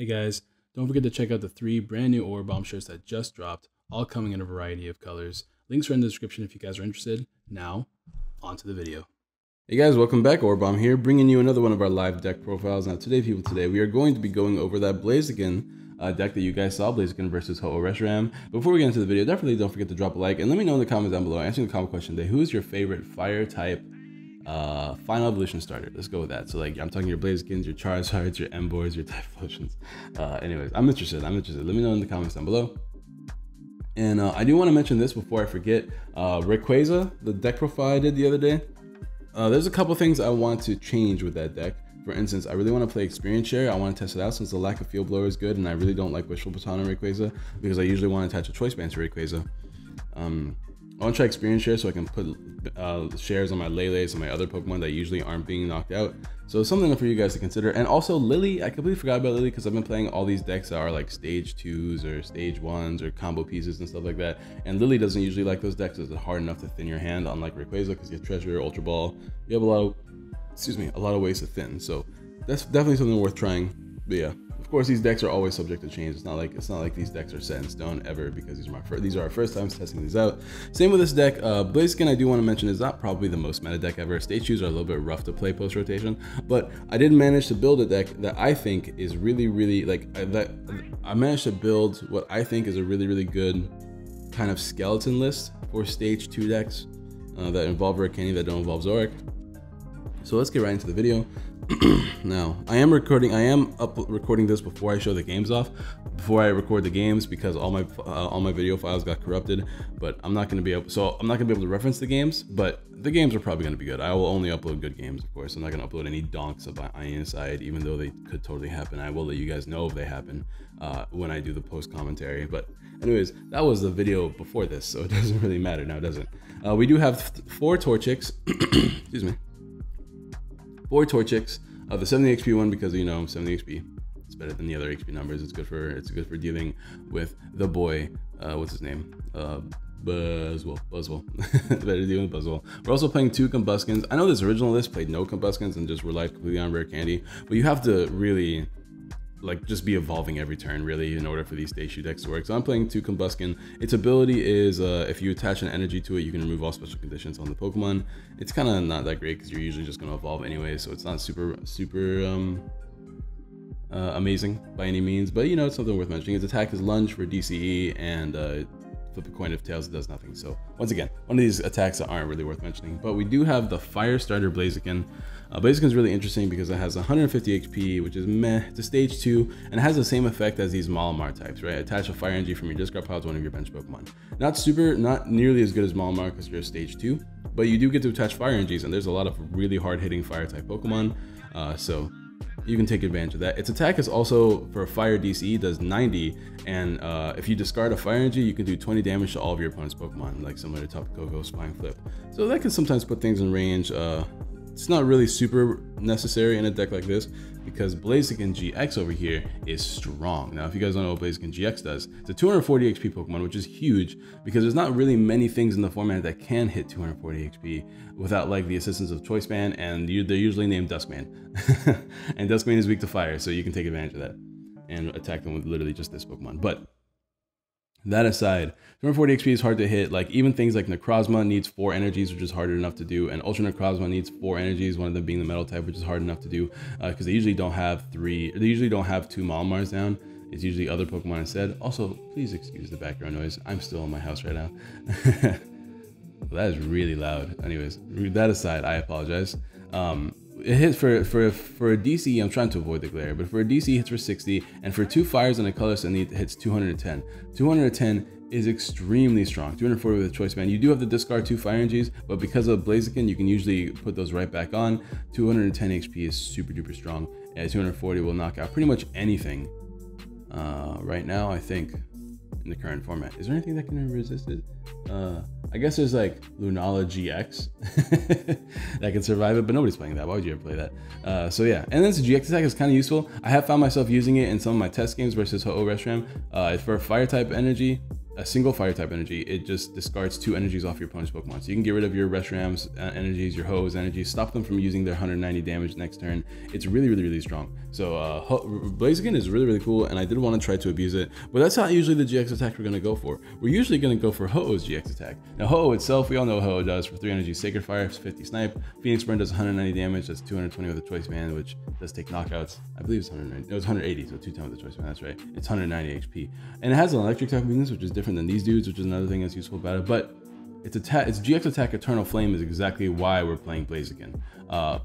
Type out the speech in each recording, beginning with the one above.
Hey guys, don't forget to check out the 3 brand new Orabomb shirts that just dropped, all coming in a variety of colors. Links are in the description if you guys are interested. Now, on to the video. Hey guys, welcome back. Orabomb here, bringing you another one of our live deck profiles. Now today we are going to be going over that Blaziken deck that you guys saw, Blaziken versus Origami. Before we get into the video, definitely don't forget to drop a like and let me know in the comments down below, answering the comment question today, who is your favorite fire type final evolution starter? Let's go with that. So like, I'm talking your Blazikens, your Charizards, your Emboars, your Typhlosions. Anyways, I'm interested. Let me know in the comments down below. And I do want to mention this before I forget. Rayquaza, the deck profile I did the other day, there's a couple things I want to change with that deck. For instance, I really want to play Experience Share. I want to test it out since the lack of Field Blower is good, and I really don't like Wishful Baton on Rayquaza because I usually want to attach a Choice Band to Rayquaza. I want to try Experience Share so I can put shares on my Lele's and my other Pokemon that usually aren't being knocked out. So it's something for you guys to consider. And also Lily, I completely forgot about Lily because I've been playing all these decks that are like stage 2s or stage 1s or combo pieces and stuff like that. And Lily doesn't usually like those decks. It's hard enough to thin your hand, unlike Rayquaza, because you have Treasure, Ultra Ball. You have a lot of ways to thin. So that's definitely something worth trying. But yeah. Of course, these decks are always subject to change. It's not like these decks are set in stone ever, because these are our first times testing these out. Same with this deck. Blaziken, I do want to mention, is not probably the most meta deck ever. Stage 2s are a little bit rough to play post rotation, but I did manage to build a deck that I think is really like I managed to build what I think is a really good kind of skeleton list for stage 2 decks that involve Origami, that don't involve Zoroark. So let's get right into the video. Now, I am recording this before I show the games off, before I record the games, because all my video files got corrupted. But I'm not going to be able to reference the games, but the games are probably going to be good. I will only upload good games, of course. I'm not going to upload any donks about Inside, even though they could totally happen. I will let you guys know if they happen when I do the post commentary. But anyways, that was the video before this, so it doesn't really matter now, does it? We do have 4 Torchics. Excuse me. 4 Torchics, the 70 HP one, because 70 HP, it's better than the other HP numbers. It's good for dealing with the boy. What's his name? Buzzwole. It's better dealing with Buzzwole. We're also playing 2 Combustions. I know this original list played no Combustions and just relied completely on rare candy, but you have to really just be evolving every turn really in order for these stage 2 decks to work. So I'm playing 2 Combusken. Its ability is if you attach an energy to it, you can remove all special conditions on the Pokemon. It's kind of not that great because you're usually just going to evolve anyway, so it's not super amazing by any means, but it's something worth mentioning. Its attack is Lunge for DCE, and flip a coin. If tails, it does nothing. So once again, one of these attacks that aren't really worth mentioning. But we do have the Fire Starter Blaziken. Blaziken is really interesting because it has 150 HP, which is meh. It's a stage 2, and it has the same effect as these Mewmore types, right? Attach a fire energy from your discard pile to one of your bench Pokemon. Not nearly as good as Mewmore because you're a stage 2, but you do get to attach fire energies, and there's a lot of really hard hitting fire type Pokemon. So you can take advantage of that. Its attack is also for fire DCE, does 90, and if you discard a fire energy, you can do 20 damage to all of your opponent's Pokemon, like similar to Tapu Koko, Spine Flip. So that can sometimes put things in range. It's not really super necessary in a deck like this because Blaziken GX over here is strong. Now, if you guys don't know what Blaziken GX does, it's a 240 HP Pokemon, which is huge because there's not really many things in the format that can hit 240 HP without the assistance of Choice Band, and they're usually named Duskman. And Duskman is weak to fire, so you can take advantage of that and attack them with literally just this Pokemon. But that aside, 240 HP is hard to hit. Even things like Necrozma needs 4 energies, which is harder enough to do, and Ultra Necrozma needs 4 energies, one of them being the metal type, which is hard enough to do because they usually don't have 2 Mewmores down. It's usually other Pokemon instead. Also, please excuse the background noise. I'm still in my house right now. That is really loud. Anyways, that aside, I apologize. It hits for a DC, I'm trying to avoid the glare, but for a DC, it hits for 60, and for 2 fires and a color set it hits 210. 210 is extremely strong. 240 with a Choice Band. You do have to discard 2 fire energies, but because of Blaziken, you can usually put those right back on. 210 HP is super duper strong, and 240 will knock out pretty much anything right now, I think, in the current format. Is there anything that can resist it? I guess there's Lunala GX that can survive it, but nobody's playing that. Why would you ever play that? So yeah, and then this GX attack is kind of useful. I have found myself using it in some of my test games versus Origami. For fire type energy, a single fire type energy, it just discards 2 energies off your opponent's Pokemon. So you can get rid of your Reshram's energies, your Ho-Oh's energies, stop them from using their 190 damage next turn. It's really strong. So Blaziken is really cool, and I did want to try to abuse it, but that's not usually the GX attack we're going to go for. We're usually going to go for Ho-Oh's GX attack. Now Ho-Oh itself, we all know what Ho-Oh does. For 3 energies, Sacred Fire, 50 snipe, Phoenix Burn does 190 damage, that's 220 with a choice band, which does take knockouts. I believe it's 190, no, it's 180, so 2 times with the choice band, that's right. It's 190 HP. And it has an electric type weakness, which is different than these dudes, which is another thing that's useful about it, but its GX attack Eternal Flame is exactly why we're playing Blaziken.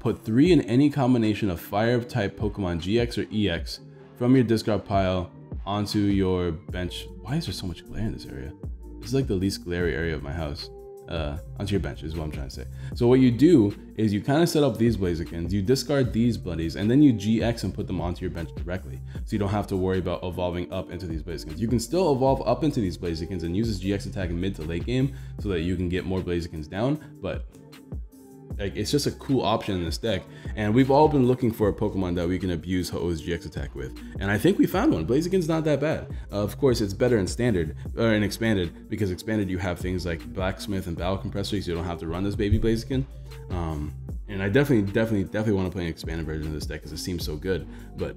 Put 3 in any combination of fire type Pokemon GX or EX from your discard pile onto your bench. Why is there so much glare in this area? This is like the least glary area of my house. Onto your bench is what I'm trying to say. So what you do is you kind of set up these Blazikens, you discard these buddies, and then you GX and put them onto your bench directly. So you don't have to worry about evolving up into these Blazikens. You can still evolve up into these Blazikens and use this GX attack in mid to late game so that you can get more Blazikens down, but like, it's just a cool option in this deck, and we've all been looking for a Pokemon that we can abuse Ho-Oh's GX attack with, and I think we found one. Blaziken's not that bad. Of course, it's better in standard or in expanded, because expanded you have things like Blacksmith and Battle Compressor, so you don't have to run this baby Blaziken. And I definitely want to play an expanded version of this deck because it seems so good, but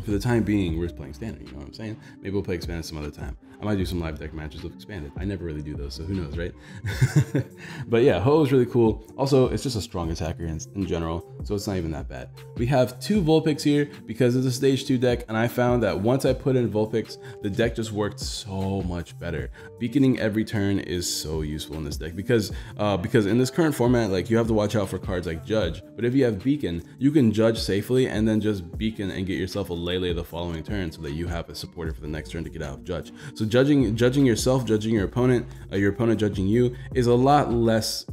for the time being, we're just playing standard, you know what I'm saying? Maybe we'll play expanded some other time. I might do some live deck matches with expanded. I never really do those, so who knows, right? But yeah, Ho is really cool. Also, it's just a strong attacker in general, so it's not even that bad. We have 2 Vulpix here because it's a stage 2 deck, and I found that once I put in Vulpix, the deck just worked so much better. Beaconing every turn is so useful in this deck because in this current format, like, you have to watch out for cards like Judge, but if you have Beacon, you can Judge safely and then just Beacon and get yourself a Lele the following turn so that you have a supporter for the next turn to get out of Judge. So judging yourself, judging your opponent judging you is a lot less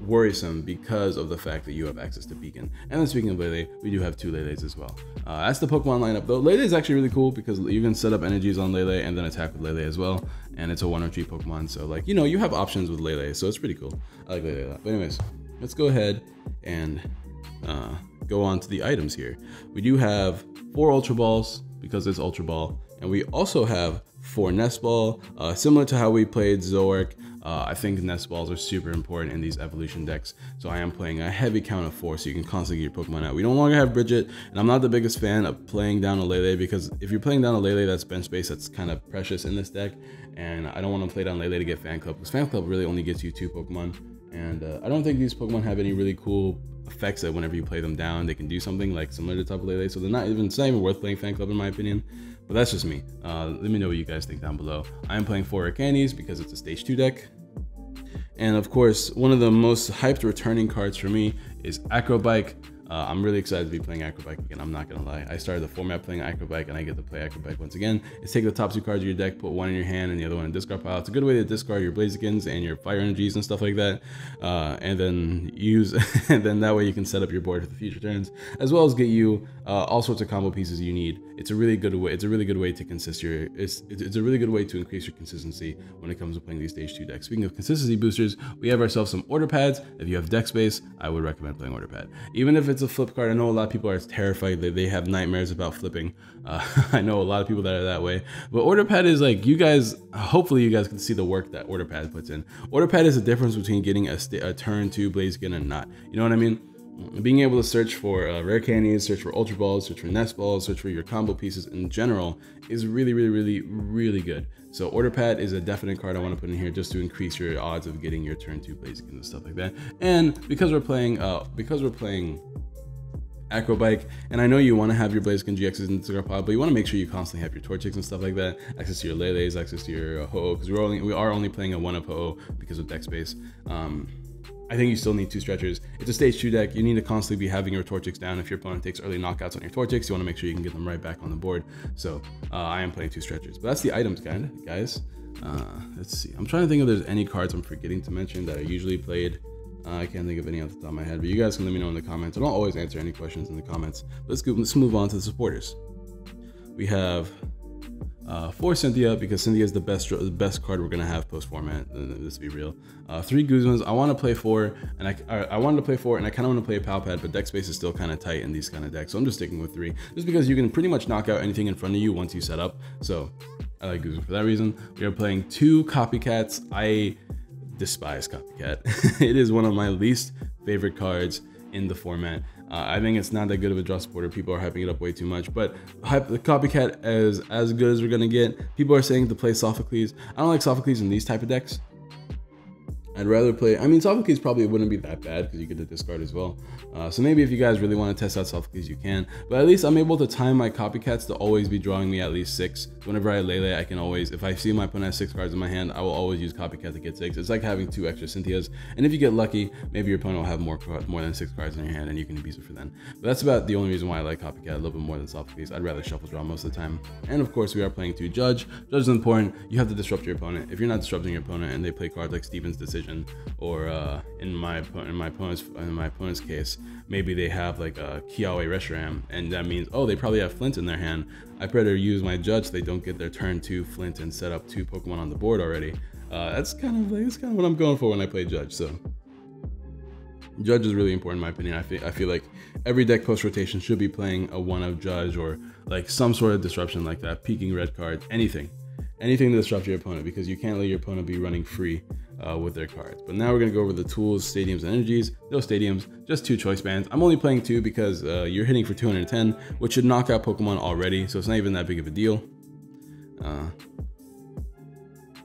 worrisome because of the fact that you have access to Beacon. And then speaking of Lele, we do have 2 Leles as well. That's the Pokemon lineup though. Lele is actually really cool because you can set up energies on Lele and then attack with Lele as well. And it's a 1 retreat Pokemon, so like, you know, you have options with Lele, so it's pretty cool. I like Lele a lot. But anyways, let's go ahead and go on to the items here. We do have 4 Ultra Balls because it's Ultra Ball, and we also have 4 Nest Ball, similar to how we played Zoroark. I think Nest Balls are super important in these evolution decks, so I am playing a heavy count of 4 so you can constantly get your Pokemon out. We no longer have Bridget, and I'm not the biggest fan of playing down a Lele because if you're playing down a Lele, that's bench space that's kind of precious in this deck, and I don't want to play down Lele to get Fan Club because Fan Club really only gets you 2 Pokemon, and I don't think these Pokemon have any really cool effects that whenever you play them down, they can do something like similar to Tapu Lele, so it's not even worth playing Fan Club in my opinion. But that's just me. Let me know what you guys think down below. I am playing 4 Candies because it's a stage 2 deck. And of course, one of the most hyped returning cards for me is Acro Bike. I'm really excited to be playing Acro Bike again, I'm not gonna lie. I started the format playing Acro Bike and I get to play Acro Bike once again. It's take the top 2 cards of your deck, put 1 in your hand and the other one in the discard pile. It's a good way to discard your Blazikens and your fire energies and stuff like that. And then and then that way you can set up your board for the future turns, as well as get you all sorts of combo pieces you need. It's a really good way. It's a really good way to it's a really good way to increase your consistency when it comes to playing these stage 2 decks. Speaking of consistency boosters, we have ourselves some order pads. If you have deck space, I would recommend playing order pad. Even if it's a flip card, I know a lot of people are terrified that they have nightmares about flipping. I know a lot of people that are that way, but order pad is like, you guys, hopefully you guys can see the work that order pad puts in. Order pad is the difference between getting a turn 2 Blaziken and not. You know what I mean? Being able to search for rare candies, search for Ultra Balls, search for Nest Balls, search for your combo pieces in general is really good. So Order Pad is a definite card I want to put in here just to increase your odds of getting your turn 2 Blaziken and stuff like that. And because we're playing Acro Bike, and I know you want to have your Blaziken GXs in the discard pile, but you want to make sure you constantly have your Torchics and stuff like that, access to your Leles, access to your Ho-Oh, because we are only playing a 1-up Ho-Oh because of deck space. I think you still need 2 stretchers. It's a stage 2 deck. You need to constantly be having your Torchics down. If your opponent takes early knockouts on your Torchics, you want to make sure you can get them right back on the board. So I am playing 2 stretchers, but that's the items guys. Let's see. I'm trying to think if there's any cards I'm forgetting to mention that are usually played. I can't think of any off the top of my head, but you guys can let me know in the comments. I don't always answer any questions in the comments. Let's move on to the supporters. We have 4 Cynthia, because Cynthia is the best card we're gonna have post format. Let's be real. 3 Guzmans. I want to play 4, and I wanted to play 4, and I kind of want to play a Pal Pad, but deck space is still kind of tight in these kind of decks, so I'm just sticking with 3, just because you can pretty much knock out anything in front of you once you set up. So I like Guzu for that reason. We are playing 2 Copycats. I despise Copycat. It is one of my least favorite cards in the format. I think it's not that good of a draw supporter. People are hyping it up way too much, but the Copycat is as good as we're gonna get. People are saying to play Sophocles. I don't like Sophocles in these type of decks. I'd rather play, I mean, Sophocles probably wouldn't be that bad because you get to discard as well. So maybe if you guys really want to test out Sophocles, you can. But at least I'm able to time my Copycats to always be drawing me at least 6. Whenever I Lele, I can always, if I see my opponent has 6 cards in my hand, I will always use Copycat to get 6. It's like having 2 extra Cynthias. And if you get lucky, maybe your opponent will have more than 6 cards in your hand and you can abuse it for then. But that's about the only reason why I like Copycat a little bit more than Sophocles. I'd rather shuffle draw most of the time. And of course, we are playing 2 Judge. Judge is important. You have to disrupt your opponent. If you're not disrupting your opponent and they play cards like Steven's Decision, or in my opponent's case, maybe they have like a Kiawe Reshiram, and that means, oh, they probably have Flint in their hand. I better use my Judge so they don't get their turn 2 Flint and set up 2 Pokemon on the board already. That's kind of what I'm going for when I play Judge. So Judge is really important in my opinion. I feel like every deck post rotation should be playing a 1 of Judge or like some sort of disruption like that, peeking red card, anything to disrupt your opponent, because you can't let your opponent be running free with their cards. But now we're gonna go over the tools, stadiums, and energies. No stadiums, just 2 choice bands. I'm only playing 2 because you're hitting for 210, which should knock out Pokemon already, so it's not even that big of a deal. I'm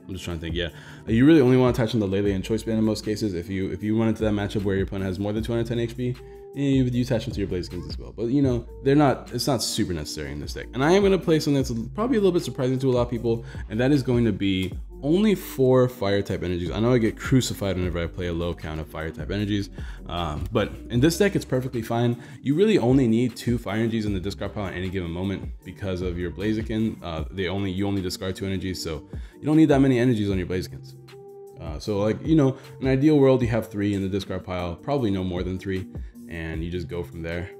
just trying to think. Yeah, you really only want to attach on the Lele and choice band in most cases. If you run into that matchup where your opponent has more than 210 HP, you attach them to your Blazikens as well. But you know, it's not super necessary in this deck. And I am going to play something that's probably a little bit surprising to a lot of people, and that is going to be only 4 fire type energies. I know I get crucified whenever I play a low count of fire type energies, but in this deck it's perfectly fine. You really only need 2 fire energies in the discard pile at any given moment because of your Blaziken. You only discard 2 energies, so you don't need that many energies on your Blazikens. So like, you know, in an ideal world you have 3 in the discard pile, probably no more than 3, and you just go from there.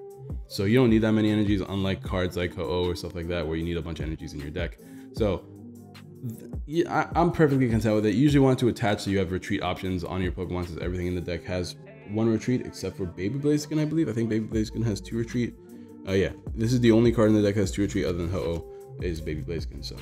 So you don't need that many energies, unlike cards like Ho-Oh or stuff like that where you need a bunch of energies in your deck. So yeah, I'm perfectly content with it. You usually want to attach so you have retreat options on your Pokemon, since everything in the deck has 1 retreat except for Baby Blaziken, I believe. I think Baby Blaziken has 2 retreat. Yeah, this is the only card in the deck that has 2 retreat other than Ho-Oh is Baby Blaziken. So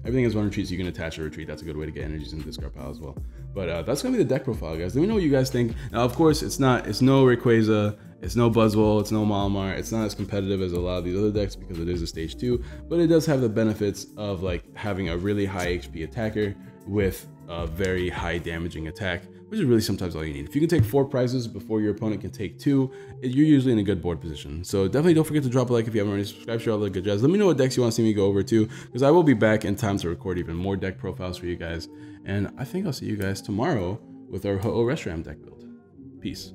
everything has 1 retreat, so you can attach a retreat. That's a good way to get energies in the discard pile as well. But that's gonna be the deck profile, guys. Let me know what you guys think. Now, of course, it's no Rayquaza, it's no Buzzwole, it's no Malamar. It's not as competitive as a lot of these other decks because it is a stage 2, but it does have the benefits of like having a really high HP attacker with a very high damaging attack, which is really sometimes all you need. If you can take 4 prizes before your opponent can take 2, you're usually in a good board position. So definitely don't forget to drop a like if you haven't already subscribed, share all the good jazz. Let me know what decks you want to see me go over too, because I will be back in time to record even more deck profiles for you guys. And I think I'll see you guys tomorrow with our Ho-Oh Reshiram deck build. Peace.